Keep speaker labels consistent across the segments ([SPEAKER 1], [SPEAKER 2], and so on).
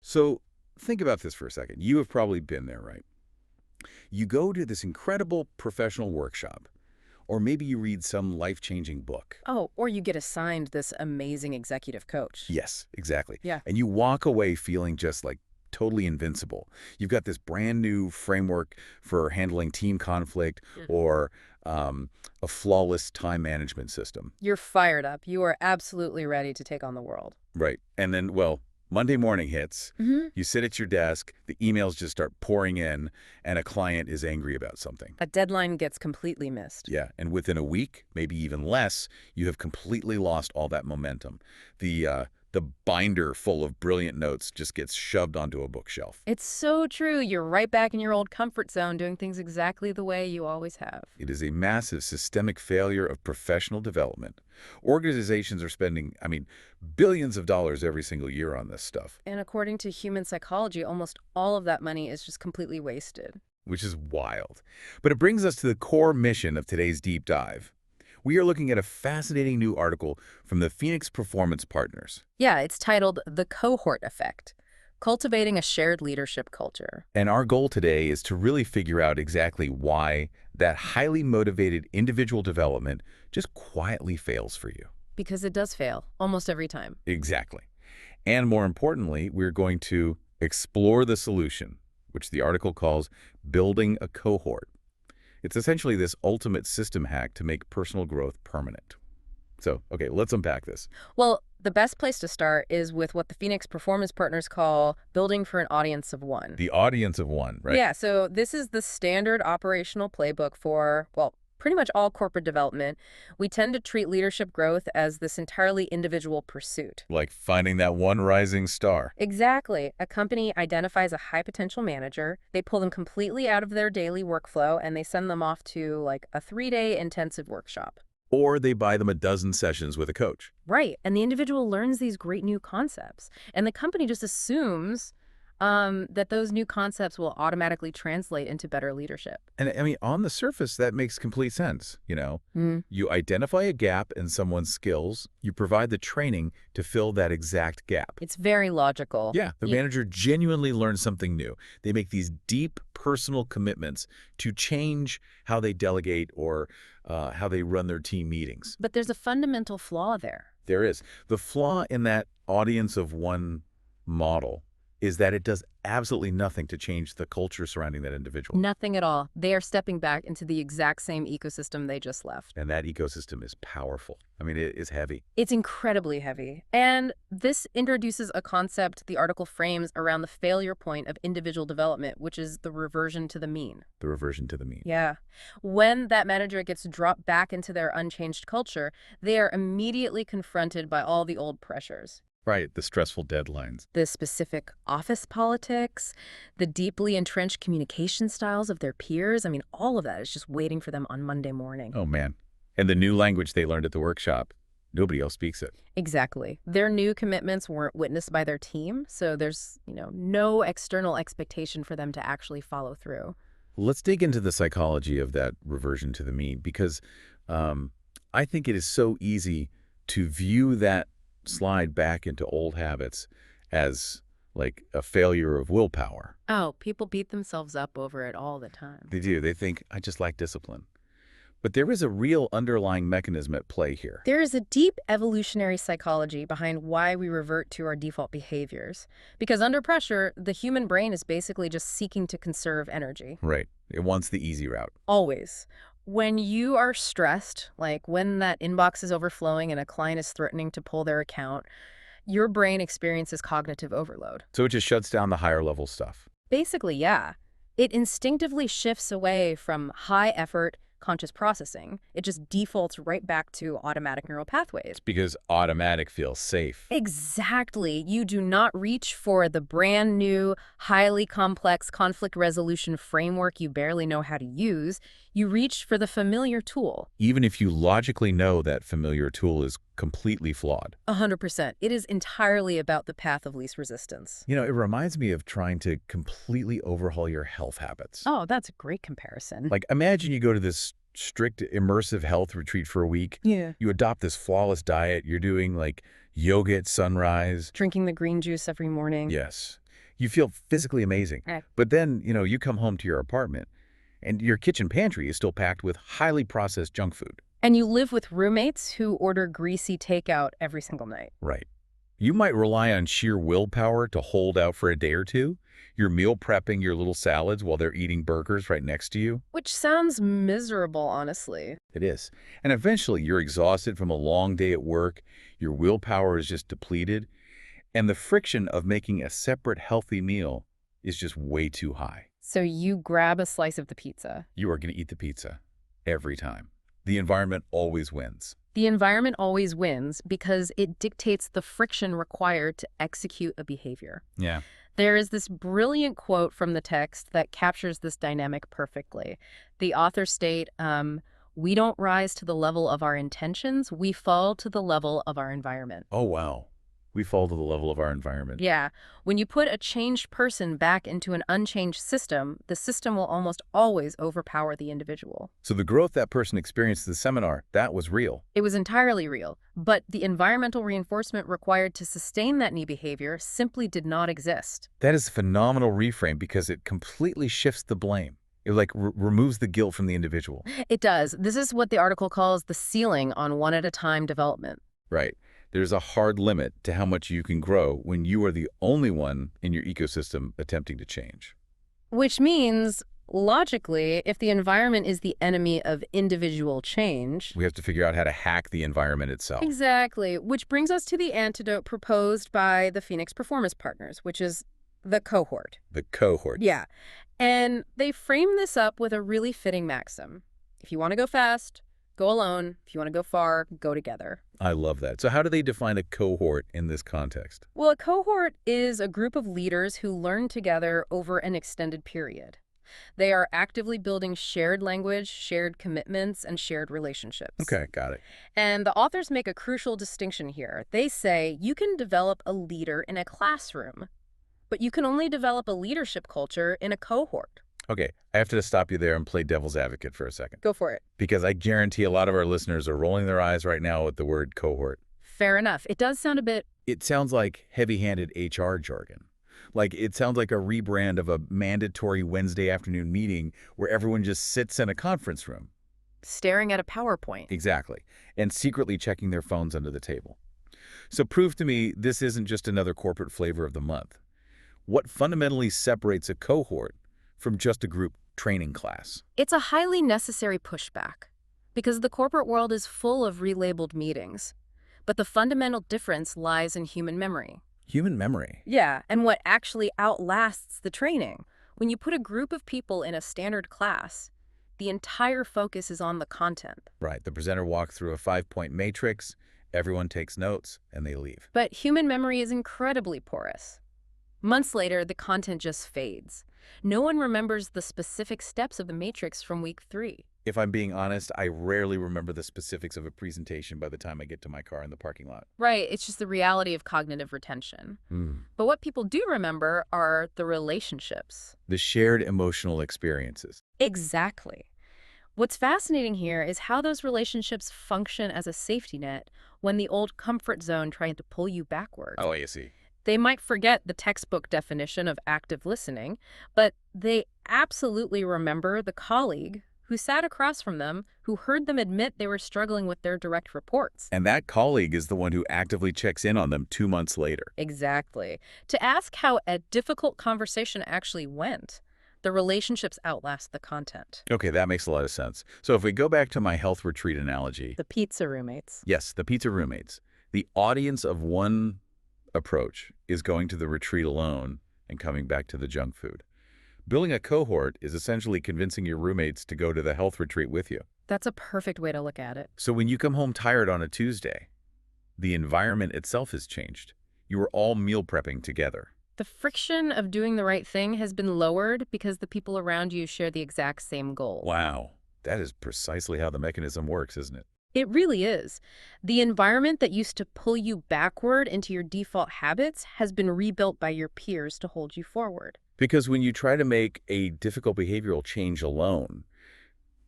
[SPEAKER 1] So think about this for a second. You have probably been there, right? You go to this incredible professional workshop, or maybe you read some life-changing book.
[SPEAKER 2] Oh, or you get assigned this amazing executive coach.
[SPEAKER 1] Yes, exactly.
[SPEAKER 2] Yeah.
[SPEAKER 1] And you walk away feeling just like totally invincible. You've got this brand new framework for handling team conflict or a flawless time management system.
[SPEAKER 2] You're fired up. You are absolutely ready to take on the world.
[SPEAKER 1] Right. And then, well, Monday morning hits, you sit at your desk, the emails just start pouring in, and a client is angry about something.
[SPEAKER 2] A deadline gets completely missed.
[SPEAKER 1] Yeah, and within a week, maybe even less, you have completely lost all that momentum. The binder full of brilliant notes just gets shoved onto a bookshelf.
[SPEAKER 2] It's so true. You're right back in your old comfort zone doing things exactly the way you always have.
[SPEAKER 1] It is a massive systemic failure of professional development. Organizations are spending, billions of dollars every single year on this stuff,
[SPEAKER 2] And according to human psychology, almost all of that money is just completely wasted.
[SPEAKER 1] which is wild. But it brings us to the core mission of today's deep dive. We are looking at a fascinating new article from the Phoenix Performance Partners.
[SPEAKER 2] Yeah, it's titled The Cohort Effect, Cultivating a Shared Leadership Culture.
[SPEAKER 1] And our goal today is to really figure out exactly why that highly motivated individual development just quietly fails for you.
[SPEAKER 2] Because it does fail, almost every time.
[SPEAKER 1] Exactly. And more importantly, we're going to explore the solution, which the article calls building a cohort. It's essentially this ultimate system hack to make personal growth permanent. So, okay, let's unpack this.
[SPEAKER 2] Well, the best place to start is with what the Phoenix Performance Partners call building for an audience of one.
[SPEAKER 1] The audience of one, right?
[SPEAKER 2] Yeah, so this is the standard operational playbook for, well, pretty much all corporate development. We tend to treat leadership growth as this entirely individual pursuit.
[SPEAKER 1] Like finding that one rising star.
[SPEAKER 2] Exactly. A company identifies a high potential manager, they pull them completely out of their daily workflow, and they send them off to like a 3-day intensive workshop.
[SPEAKER 1] Or they buy them a dozen sessions with a coach.
[SPEAKER 2] Right. And the individual learns these great new concepts. And the company just assumes that those new concepts will automatically translate into better leadership.
[SPEAKER 1] And on the surface, that makes complete sense. You identify a gap in someone's skills, you provide the training to fill that exact gap.
[SPEAKER 2] It's very logical.
[SPEAKER 1] Yeah, the manager genuinely learns something new. They make these deep personal commitments to change how they delegate or how they run their team meetings.
[SPEAKER 2] But there's a fundamental flaw there.
[SPEAKER 1] There is. The flaw in that audience of one model is that it does absolutely nothing to change the culture surrounding that individual.
[SPEAKER 2] Nothing at all. They are stepping back into the exact same ecosystem they just left.
[SPEAKER 1] And that ecosystem is powerful. It is heavy.
[SPEAKER 2] It's incredibly heavy. And this introduces a concept the article frames around the failure point of individual development, which is the reversion to the mean.
[SPEAKER 1] The reversion to the mean.
[SPEAKER 2] Yeah. When that manager gets dropped back into their unchanged culture, they are immediately confronted by all the old pressures.
[SPEAKER 1] Right, the stressful deadlines.
[SPEAKER 2] The specific office politics, the deeply entrenched communication styles of their peers. All of that is just waiting for them on Monday morning.
[SPEAKER 1] Oh, man. And the new language they learned at the workshop, nobody else speaks it.
[SPEAKER 2] Exactly. Their new commitments weren't witnessed by their team, so there's, no external expectation for them to actually follow through.
[SPEAKER 1] Let's dig into the psychology of that reversion to the mean, because I think it is so easy to view that slide back into old habits as like a failure of willpower.
[SPEAKER 2] Oh, people beat themselves up over it all the time.
[SPEAKER 1] They do. They think, I just lack discipline. But there is a real underlying mechanism at play here.
[SPEAKER 2] There is a deep evolutionary psychology behind why we revert to our default behaviors. Because under pressure, the human brain is basically just seeking to conserve energy.
[SPEAKER 1] Right. It wants the easy route.
[SPEAKER 2] Always. When you are stressed, like when that inbox is overflowing and a client is threatening to pull their account, your brain experiences cognitive overload.
[SPEAKER 1] So it just shuts down the higher level stuff.
[SPEAKER 2] Basically, yeah. It instinctively shifts away from high-effort, conscious processing. It just defaults right back to automatic neural pathways.
[SPEAKER 1] Because automatic feels safe.
[SPEAKER 2] Exactly. You do not reach for the brand new, highly complex conflict resolution framework you barely know how to use. You reach for the familiar tool.
[SPEAKER 1] Even if you logically know that familiar tool is completely flawed.
[SPEAKER 2] 100%. It is entirely about the path of least resistance.
[SPEAKER 1] It reminds me of trying to completely overhaul your health habits.
[SPEAKER 2] Oh, that's a great comparison.
[SPEAKER 1] Like, imagine you go to this strict immersive health retreat for a week.
[SPEAKER 2] Yeah.
[SPEAKER 1] You adopt this flawless diet. You're doing like yoga at sunrise.
[SPEAKER 2] Drinking the green juice every morning.
[SPEAKER 1] Yes. You feel physically amazing.
[SPEAKER 2] Eh.
[SPEAKER 1] But then, you come home to your apartment, and your kitchen pantry is still packed with highly processed junk food.
[SPEAKER 2] And you live with roommates who order greasy takeout every single night.
[SPEAKER 1] Right. You might rely on sheer willpower to hold out for a day or two. You're meal prepping your little salads while they're eating burgers right next to you.
[SPEAKER 2] Which sounds miserable, honestly.
[SPEAKER 1] It is. And eventually you're exhausted from a long day at work. Your willpower is just depleted. And the friction of making a separate healthy meal is just way too high.
[SPEAKER 2] So you grab a slice of the pizza.
[SPEAKER 1] You are going to eat the pizza every time. The environment always wins.
[SPEAKER 2] The environment always wins because it dictates the friction required to execute a behavior.
[SPEAKER 1] Yeah.
[SPEAKER 2] There is this brilliant quote from the text that captures this dynamic perfectly. The authors state, we don't rise to the level of our intentions, we fall to the level of our environment.
[SPEAKER 1] Oh, wow. We fall to the level of our environment.
[SPEAKER 2] Yeah, when you put a changed person back into an unchanged system, the system will almost always overpower the individual.
[SPEAKER 1] So the growth that person experienced in the seminar, that was real.
[SPEAKER 2] It was entirely real, but the environmental reinforcement required to sustain that new behavior simply did not exist.
[SPEAKER 1] That is a phenomenal reframe because it completely shifts the blame. It removes the guilt from the individual.
[SPEAKER 2] It does. This is what the article calls the ceiling on one-at-a-time development.
[SPEAKER 1] Right. There's a hard limit to how much you can grow when you are the only one in your ecosystem attempting to change.
[SPEAKER 2] Which means, logically, if the environment is the enemy of individual change...
[SPEAKER 1] We have to figure out how to hack the environment itself.
[SPEAKER 2] Exactly. Which brings us to the antidote proposed by the Phoenix Performance Partners, which is the cohort.
[SPEAKER 1] The cohort.
[SPEAKER 2] Yeah. And they frame this up with a really fitting maxim. If you want to go fast, go alone. If you want to go far, go together.
[SPEAKER 1] I love that. So how do they define a cohort in this context?
[SPEAKER 2] Well, a cohort is a group of leaders who learn together over an extended period. They are actively building shared language, shared commitments, and shared relationships.
[SPEAKER 1] Okay, got it.
[SPEAKER 2] And the authors make a crucial distinction here. They say you can develop a leader in a classroom, but you can only develop a leadership culture in a cohort.
[SPEAKER 1] Okay, I have to stop you there and play devil's advocate for a second.
[SPEAKER 2] Go for it.
[SPEAKER 1] Because I guarantee a lot of our listeners are rolling their eyes right now at the word cohort.
[SPEAKER 2] Fair enough. It does sound a bit...
[SPEAKER 1] It sounds like heavy-handed HR jargon. Like it sounds like a rebrand of a mandatory Wednesday afternoon meeting where everyone just sits in a conference room.
[SPEAKER 2] staring at a PowerPoint.
[SPEAKER 1] Exactly. And secretly checking their phones under the table. So prove to me this isn't just another corporate flavor of the month. What fundamentally separates a cohort from just a group training class?
[SPEAKER 2] It's a highly necessary pushback, because the corporate world is full of relabeled meetings. But the fundamental difference lies in human memory.
[SPEAKER 1] Human memory.
[SPEAKER 2] Yeah, and what actually outlasts the training. When you put a group of people in a standard class, the entire focus is on the content.
[SPEAKER 1] Right. The presenter walks through a 5-point matrix, everyone takes notes, and they leave.
[SPEAKER 2] But human memory is incredibly porous. Months later, the content just fades. No one remembers the specific steps of the matrix from week 3.
[SPEAKER 1] If I'm being honest, I rarely remember the specifics of a presentation by the time I get to my car in the parking lot.
[SPEAKER 2] Right, it's just the reality of cognitive retention. But what people do remember are the relationships.
[SPEAKER 1] The shared emotional experiences.
[SPEAKER 2] Exactly. What's fascinating here is how those relationships function as a safety net when the old comfort zone tries to pull you backward.
[SPEAKER 1] Oh, I see.
[SPEAKER 2] They might forget the textbook definition of active listening, but they absolutely remember the colleague who sat across from them, who heard them admit they were struggling with their direct reports.
[SPEAKER 1] And that colleague is the one who actively checks in on them 2 months later.
[SPEAKER 2] Exactly. To ask how a difficult conversation actually went, the relationships outlast the content.
[SPEAKER 1] Okay, that makes a lot of sense. So if we go back to my health retreat analogy.
[SPEAKER 2] The pizza roommates.
[SPEAKER 1] Yes, the pizza roommates. The audience of one approach is going to the retreat alone and coming back to the junk food. Building a cohort is essentially convincing your roommates to go to the health retreat with you.
[SPEAKER 2] That's a perfect way to look at it.
[SPEAKER 1] So when you come home tired on a Tuesday, the environment itself has changed. You are all meal prepping together.
[SPEAKER 2] The friction of doing the right thing has been lowered because the people around you share the exact same goal.
[SPEAKER 1] Wow, that is precisely how the mechanism works, isn't it?
[SPEAKER 2] It really is. The environment that used to pull you backward into your default habits has been rebuilt by your peers to hold you forward.
[SPEAKER 1] Because when you try to make a difficult behavioral change alone,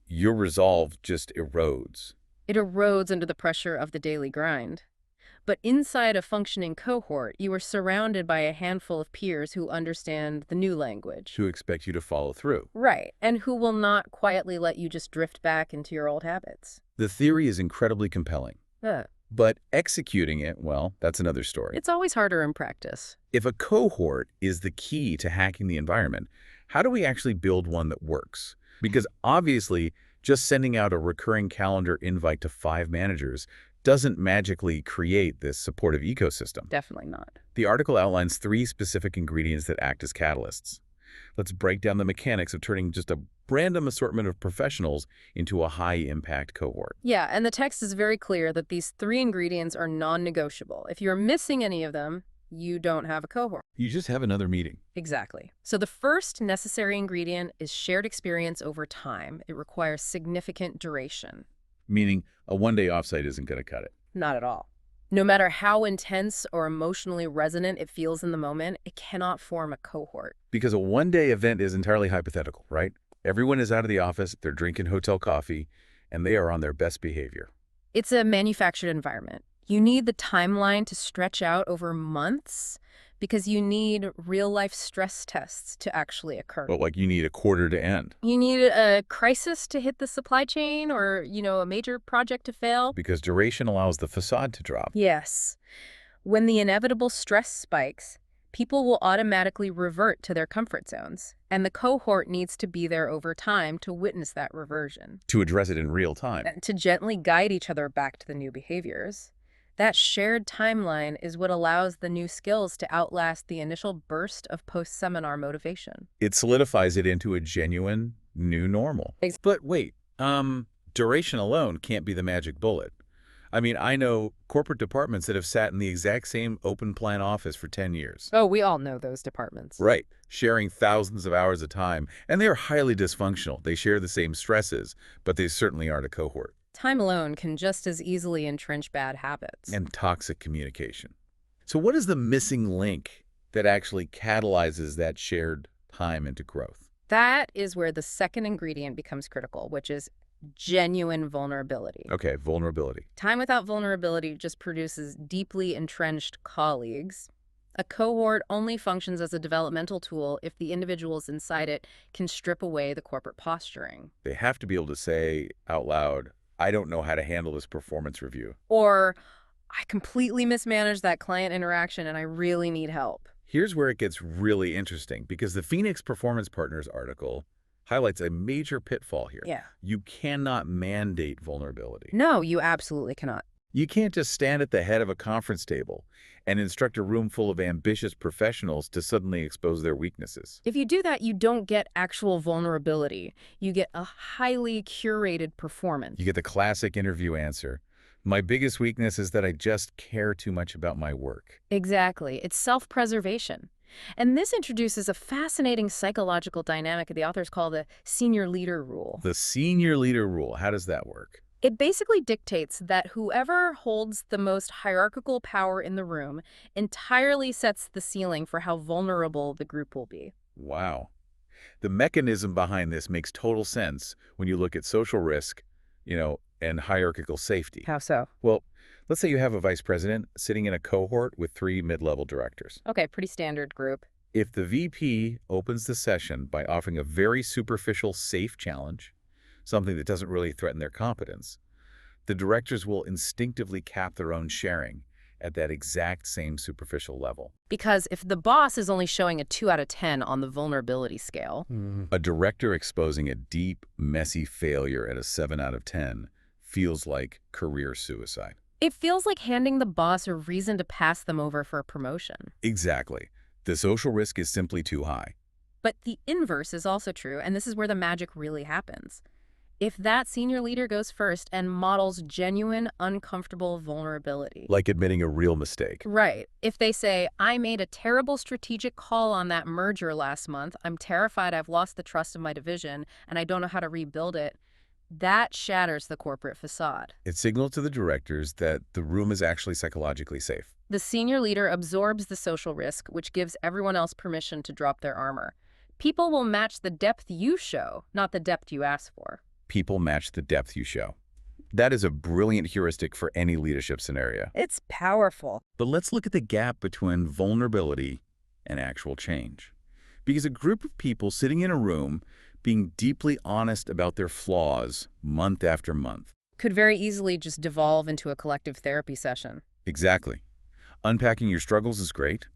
[SPEAKER 1] your resolve just erodes.
[SPEAKER 2] It erodes under the pressure of the daily grind. But inside a functioning cohort, you are surrounded by a handful of peers who understand the new language.
[SPEAKER 1] Who expect you to follow through.
[SPEAKER 2] Right, and who will not quietly let you just drift back into your old habits.
[SPEAKER 1] The theory is incredibly compelling.
[SPEAKER 2] Uh,
[SPEAKER 1] But executing it, well, that's another story.
[SPEAKER 2] it's always harder in practice.
[SPEAKER 1] If a cohort is the key to hacking the environment, how do we actually build one that works? Because obviously, just sending out a recurring calendar invite to 5 managers doesn't magically create this supportive ecosystem.
[SPEAKER 2] Definitely not.
[SPEAKER 1] The article outlines 3 specific ingredients that act as catalysts. Let's break down the mechanics of turning just a random assortment of professionals into a high-impact cohort.
[SPEAKER 2] Yeah, and the text is very clear that these 3 ingredients are non-negotiable. If you're missing any of them, you don't have a cohort.
[SPEAKER 1] You just have another meeting.
[SPEAKER 2] Exactly. So the first necessary ingredient is shared experience over time. It requires significant duration.
[SPEAKER 1] Meaning a one-day offsite isn't going to cut it.
[SPEAKER 2] Not at all. No matter how intense or emotionally resonant it feels in the moment, it cannot form a cohort.
[SPEAKER 1] Because a one-day event is entirely hypothetical, right? Everyone is out of the office, they're drinking hotel coffee, and they are on their best behavior.
[SPEAKER 2] It's a manufactured environment. You need the timeline to stretch out over months because you need real-life stress tests to actually occur.
[SPEAKER 1] But like you need a quarter to end.
[SPEAKER 2] You need a crisis to hit the supply chain or, a major project to fail.
[SPEAKER 1] Because duration allows the facade to drop.
[SPEAKER 2] Yes. When the inevitable stress spikes, people will automatically revert to their comfort zones, and the cohort needs to be there over time to witness that reversion,
[SPEAKER 1] To address it in real time.
[SPEAKER 2] and to gently guide each other back to the new behaviors. That shared timeline is what allows the new skills to outlast the initial burst of post-seminar motivation.
[SPEAKER 1] It solidifies it into a genuine new normal. But wait, duration alone can't be the magic bullet. I mean, I know corporate departments that have sat in the exact same open plan office for 10 years.
[SPEAKER 2] Oh, we all know those departments.
[SPEAKER 1] Right. Sharing thousands of hours of time. And they are highly dysfunctional. They share the same stresses, but they certainly aren't a cohort.
[SPEAKER 2] Time alone can just as easily entrench bad habits.
[SPEAKER 1] And toxic communication. So what is the missing link that actually catalyzes that shared time into growth?
[SPEAKER 2] That is where the second ingredient becomes critical, which is genuine vulnerability.
[SPEAKER 1] Okay, vulnerability.
[SPEAKER 2] Time without vulnerability just produces deeply entrenched colleagues. A cohort only functions as a developmental tool if the individuals inside it can strip away the corporate posturing.
[SPEAKER 1] They have to be able to say out loud, I don't know how to handle this performance review.
[SPEAKER 2] Or, I completely mismanaged that client interaction and I really need help.
[SPEAKER 1] Here's where it gets really interesting, because the Phoenix Performance Partners article highlights a major pitfall here.
[SPEAKER 2] Yeah.
[SPEAKER 1] You cannot mandate vulnerability.
[SPEAKER 2] No, you absolutely cannot.
[SPEAKER 1] You can't just stand at the head of a conference table and instruct a room full of ambitious professionals to suddenly expose their weaknesses.
[SPEAKER 2] If you do that, you don't get actual vulnerability. You get a highly curated performance.
[SPEAKER 1] You get the classic interview answer. My biggest weakness is that I just care too much about my work.
[SPEAKER 2] Exactly. It's self-preservation. And this introduces a fascinating psychological dynamic the authors call the senior leader rule.
[SPEAKER 1] The senior leader rule, how does that work?
[SPEAKER 2] It basically dictates that whoever holds the most hierarchical power in the room entirely sets the ceiling for how vulnerable the group will be.
[SPEAKER 1] Wow. The mechanism behind this makes total sense when you look at social risk, and hierarchical safety.
[SPEAKER 2] How so?
[SPEAKER 1] Well, let's say you have a vice president sitting in a cohort with 3 mid-level directors.
[SPEAKER 2] Okay, pretty standard group.
[SPEAKER 1] If the VP opens the session by offering a very superficial safe challenge, something that doesn't really threaten their competence, the directors will instinctively cap their own sharing at that exact same superficial level.
[SPEAKER 2] Because if the boss is only showing a 2 out of 10 on the vulnerability scale,
[SPEAKER 1] A director exposing a deep, messy failure at a 7 out of 10 feels like career suicide.
[SPEAKER 2] it feels like handing the boss a reason to pass them over for a promotion.
[SPEAKER 1] Exactly. The social risk is simply too high.
[SPEAKER 2] But the inverse is also true, and this is where the magic really happens. If that senior leader goes first and models genuine, uncomfortable vulnerability.
[SPEAKER 1] Like admitting a real mistake.
[SPEAKER 2] Right. If they say, I made a terrible strategic call on that merger last month, I'm terrified I've lost the trust of my division, and I don't know how to rebuild it, that shatters the corporate facade.
[SPEAKER 1] It signals to the directors that the room is actually psychologically safe.
[SPEAKER 2] The senior leader absorbs the social risk, which gives everyone else permission to drop their armor. People will match the depth you show, not the depth you ask for.
[SPEAKER 1] People match the depth you show. That is a brilliant heuristic for any leadership scenario.
[SPEAKER 2] It's powerful.
[SPEAKER 1] But let's look at the gap between vulnerability and actual change. Because a group of people sitting in a room being deeply honest about their flaws month after month.
[SPEAKER 2] Could very easily just devolve into a collective therapy session.
[SPEAKER 1] Exactly. Unpacking your struggles is great,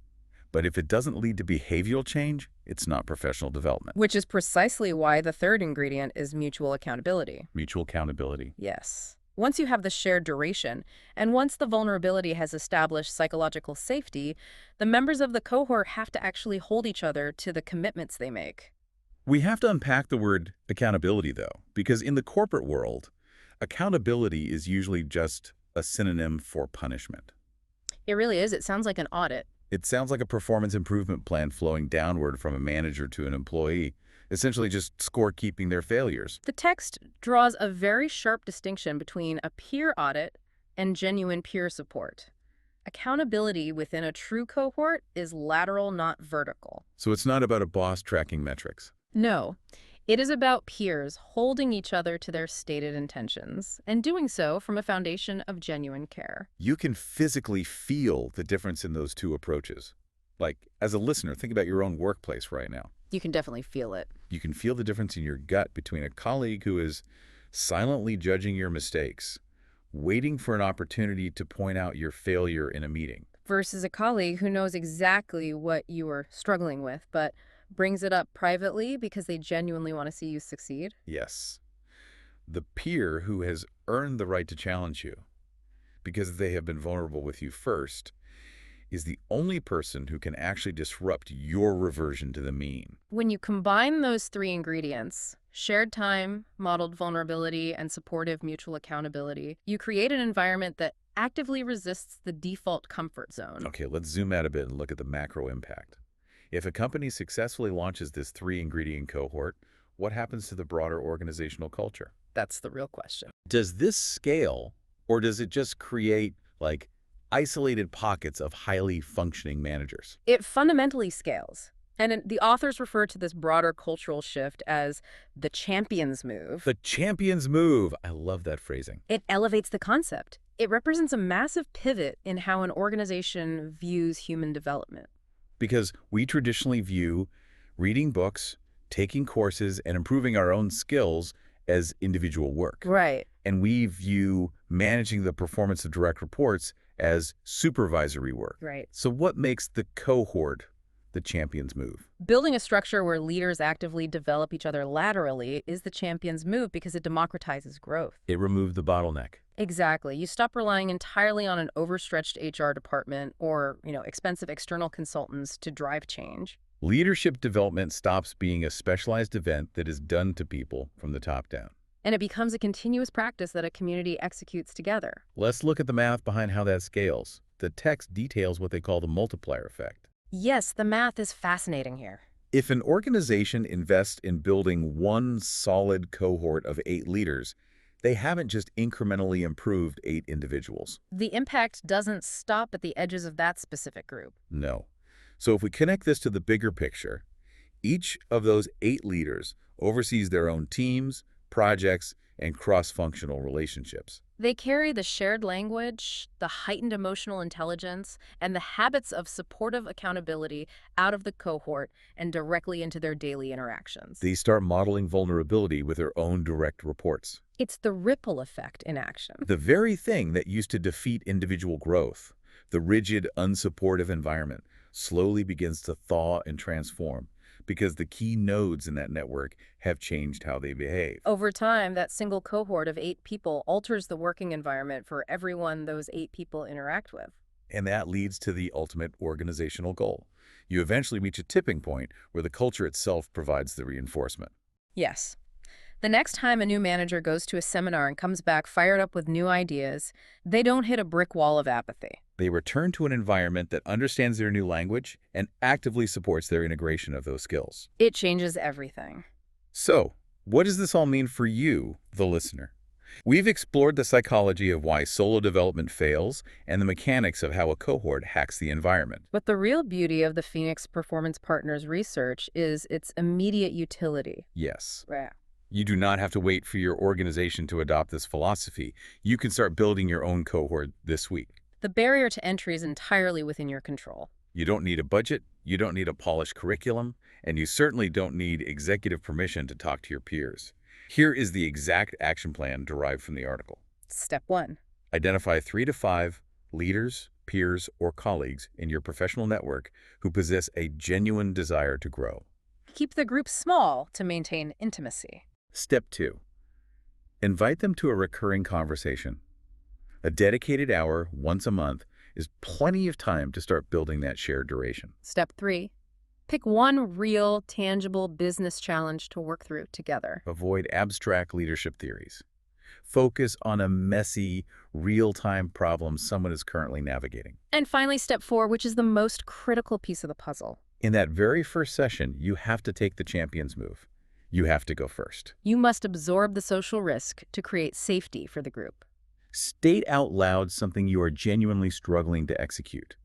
[SPEAKER 1] but if it doesn't lead to behavioral change, it's not professional development.
[SPEAKER 2] Which is precisely why the third ingredient is mutual accountability.
[SPEAKER 1] Mutual accountability.
[SPEAKER 2] Yes. Once you have the shared duration, and once the vulnerability has established psychological safety, the members of the cohort have to actually hold each other to the commitments they make.
[SPEAKER 1] We have to unpack the word accountability, though, because in the corporate world, accountability is usually just a synonym for punishment.
[SPEAKER 2] It really is. It sounds like an audit.
[SPEAKER 1] It sounds like a performance improvement plan flowing downward from a manager to an employee, essentially just scorekeeping their failures.
[SPEAKER 2] The text draws a very sharp distinction between a peer audit and genuine peer support. Accountability within a true cohort is lateral, not vertical.
[SPEAKER 1] So it's not about a boss tracking metrics.
[SPEAKER 2] No, it is about peers holding each other to their stated intentions, and doing so from a foundation of genuine care.
[SPEAKER 1] You can physically feel the difference in those two approaches. Like, as a listener, think about your own workplace right now.
[SPEAKER 2] You can definitely feel it.
[SPEAKER 1] You can feel the difference in your gut between a colleague who is silently judging your mistakes, waiting for an opportunity to point out your failure in a meeting.
[SPEAKER 2] Versus a colleague who knows exactly what you are struggling with, but brings it up privately because they genuinely want to see you succeed.
[SPEAKER 1] Yes. The peer who has earned the right to challenge you because they have been vulnerable with you first is the only person who can actually disrupt your reversion to the mean.
[SPEAKER 2] When you combine those three ingredients, shared time, modeled vulnerability, and supportive mutual accountability, you create an environment that actively resists the default comfort zone.
[SPEAKER 1] Okay, let's zoom out a bit and look at the macro impact. If a company successfully launches this three-ingredient cohort, what happens to the broader organizational culture?
[SPEAKER 2] That's the real question.
[SPEAKER 1] Does this scale, or does it just create, like, isolated pockets of highly functioning managers?
[SPEAKER 2] It fundamentally scales. And the authors refer to this broader cultural shift as the champion's move.
[SPEAKER 1] The champion's move. I love that phrasing.
[SPEAKER 2] It elevates the concept. It represents a massive pivot in how an organization views human development.
[SPEAKER 1] Because we traditionally view reading books, taking courses, and improving our own skills as individual work.
[SPEAKER 2] Right.
[SPEAKER 1] And we view managing the performance of direct reports as supervisory work.
[SPEAKER 2] Right.
[SPEAKER 1] So what makes the cohort the champion's move?
[SPEAKER 2] Building a structure where leaders actively develop each other laterally is the champion's move because it democratizes growth.
[SPEAKER 1] It removed the bottleneck.
[SPEAKER 2] Exactly. You stop relying entirely on an overstretched HR department or, expensive external consultants to drive change.
[SPEAKER 1] Leadership development stops being a specialized event that is done to people from the top down.
[SPEAKER 2] And it becomes a continuous practice that a community executes together.
[SPEAKER 1] Let's look at the math behind how that scales. The text details what they call the multiplier effect.
[SPEAKER 2] Yes, the math is fascinating here.
[SPEAKER 1] If an organization invests in building one solid cohort of 8 leaders, they haven't just incrementally improved 8 individuals.
[SPEAKER 2] The impact doesn't stop at the edges of that specific group.
[SPEAKER 1] No. So if we connect this to the bigger picture, each of those 8 leaders oversees their own teams, projects, and cross-functional relationships.
[SPEAKER 2] They carry the shared language, the heightened emotional intelligence, and the habits of supportive accountability out of the cohort and directly into their daily interactions.
[SPEAKER 1] They start modeling vulnerability with their own direct reports.
[SPEAKER 2] It's the ripple effect in action.
[SPEAKER 1] The very thing that used to defeat individual growth, the rigid, unsupportive environment, slowly begins to thaw and transform because the key nodes in that network have changed how they behave.
[SPEAKER 2] Over time, that single cohort of 8 people alters the working environment for everyone those 8 people interact with.
[SPEAKER 1] And that leads to the ultimate organizational goal. You eventually reach a tipping point where the culture itself provides the reinforcement.
[SPEAKER 2] Yes. The next time a new manager goes to a seminar and comes back fired up with new ideas, they don't hit a brick wall of apathy.
[SPEAKER 1] They return to an environment that understands their new language and actively supports their integration of those skills.
[SPEAKER 2] It changes everything.
[SPEAKER 1] So, what does this all mean for you, the listener? We've explored the psychology of why solo development fails and the mechanics of how a cohort hacks the environment.
[SPEAKER 2] But the real beauty of the Phoenix Performance Partners research is its immediate utility.
[SPEAKER 1] Yes.
[SPEAKER 2] Right.
[SPEAKER 1] You do not have to wait for your organization to adopt this philosophy. You can start building your own cohort this week.
[SPEAKER 2] The barrier to entry is entirely within your control.
[SPEAKER 1] You don't need a budget, you don't need a polished curriculum, and you certainly don't need executive permission to talk to your peers. Here is the exact action plan derived from the article.
[SPEAKER 2] Step 1.
[SPEAKER 1] Identify 3 to 5 leaders, peers, or colleagues in your professional network who possess a genuine desire to grow.
[SPEAKER 2] Keep the group small to maintain intimacy.
[SPEAKER 1] Step 2. Invite them to a recurring conversation. A dedicated hour once a month is plenty of time to start building that shared duration.
[SPEAKER 2] Step 3. Pick one real, tangible business challenge to work through together.
[SPEAKER 1] Avoid abstract leadership theories. Focus on a messy, real-time problem someone is currently navigating.
[SPEAKER 2] And finally, step 4, which is the most critical piece of the puzzle.
[SPEAKER 1] In that very first session, you have to take the champion's move. You have to go first.
[SPEAKER 2] You must absorb the social risk to create safety for the group.
[SPEAKER 1] State out loud something you are genuinely struggling to execute.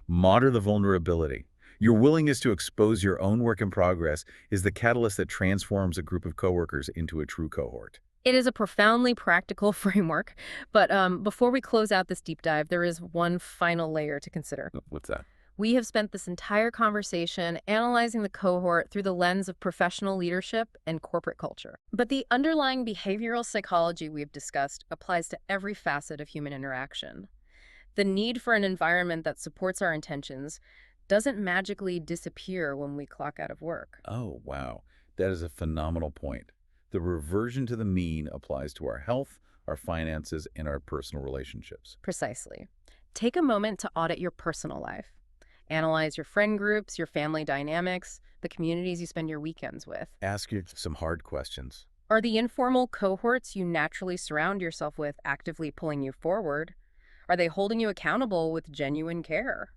[SPEAKER 1] Model the vulnerability. Your willingness to expose your own work in progress is the catalyst that transforms a group of coworkers into a true cohort.
[SPEAKER 2] It is a profoundly practical framework, but before we close out this deep dive, there is one final layer to consider.
[SPEAKER 1] What's that?
[SPEAKER 2] We have spent this entire conversation analyzing the cohort through the lens of professional leadership and corporate culture. But the underlying behavioral psychology we've discussed applies to every facet of human interaction. The need for an environment that supports our intentions doesn't magically disappear when we clock out of work.
[SPEAKER 1] Oh, wow. That is a phenomenal point. The reversion to the mean applies to our health, our finances, and our personal relationships.
[SPEAKER 2] Precisely. Take a moment to audit your personal life. Analyze your friend groups, your family dynamics, the communities you spend your weekends with.
[SPEAKER 1] Ask you some hard questions.
[SPEAKER 2] Are the informal cohorts you naturally surround yourself with actively pulling you forward? Are they holding you accountable with genuine care?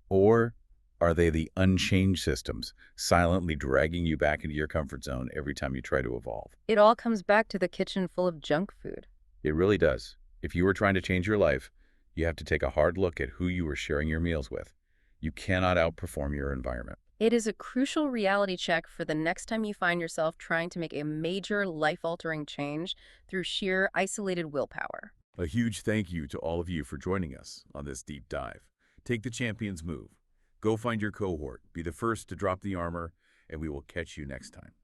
[SPEAKER 1] Or are they the unchanged systems, silently dragging you back into your comfort zone every time you try to evolve?
[SPEAKER 2] It all comes back to the kitchen full of junk food.
[SPEAKER 1] It really does. If you were trying to change your life, you have to take a hard look at who you are sharing your meals with. You cannot outperform your environment.
[SPEAKER 2] It is a crucial reality check for the next time you find yourself trying to make a major life-altering change through sheer isolated willpower.
[SPEAKER 1] A huge thank you to all of you for joining us on this deep dive. Take the champion's move. Go find your cohort, be the first to drop the armor, and we will catch you next time.